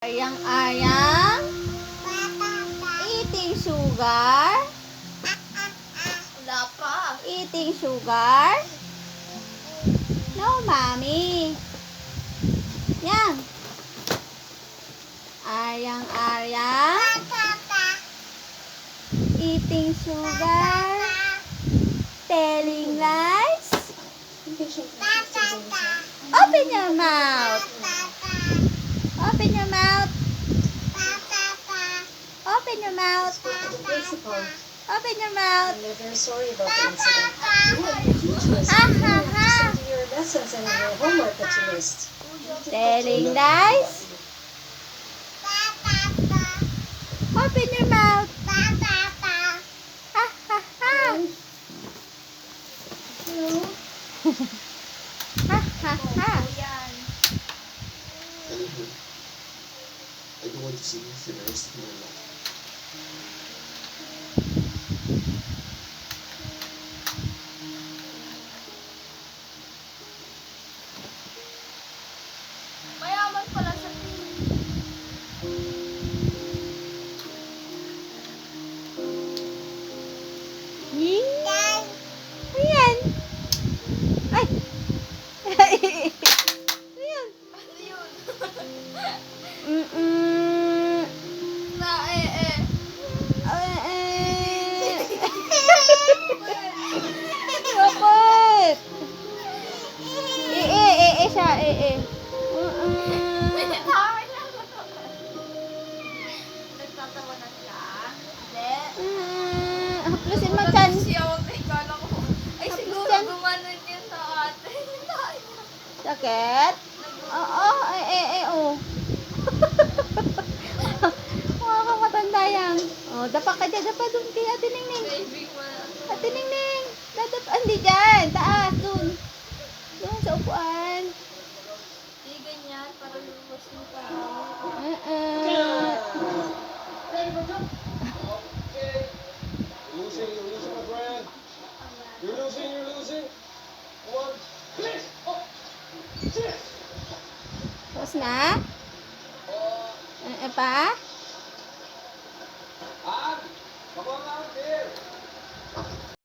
Ayang-ayang eating sugar. Wala pa. Eating sugar. No, mommy. Yang. Ayang-ayang eating sugar. Telling lies. Open your mouth. Open your mouth. Open your mouth. Principal, Open your mouth. and we're very sorry about the incident. You have to teach us Ha ha ha. to your lessons and your homework that you missed. Telling lies. Open your mouth. Ha ha ha. Ha ha ha. Yan. I don't want to see you for the rest of my life. Mayaman pala sa tingin. Yan. Ayan. Ay. Ayan. Ano yun? Mm-mm. Na Dapat. Siya, Nagtatawa na. Nagtatawa na siya. Hindi. Haplusin mo chan. Siya, huwag na ikala ko. Ay, siguro Yan. gumanon yun sa ate. Sakit? Oo, oh. Mukha kang matanda yan. Oh, dapa ka dyan, dapa doon kay Ate Ningning. Baby mo na. Ate Ningning, hindi dyan, taas, doon. Doon sa upuan. Hindi ganyan, para lumabas mo pa. You're losing, my friend. You're losing. One, six, oh, six. Tapos na? Pa?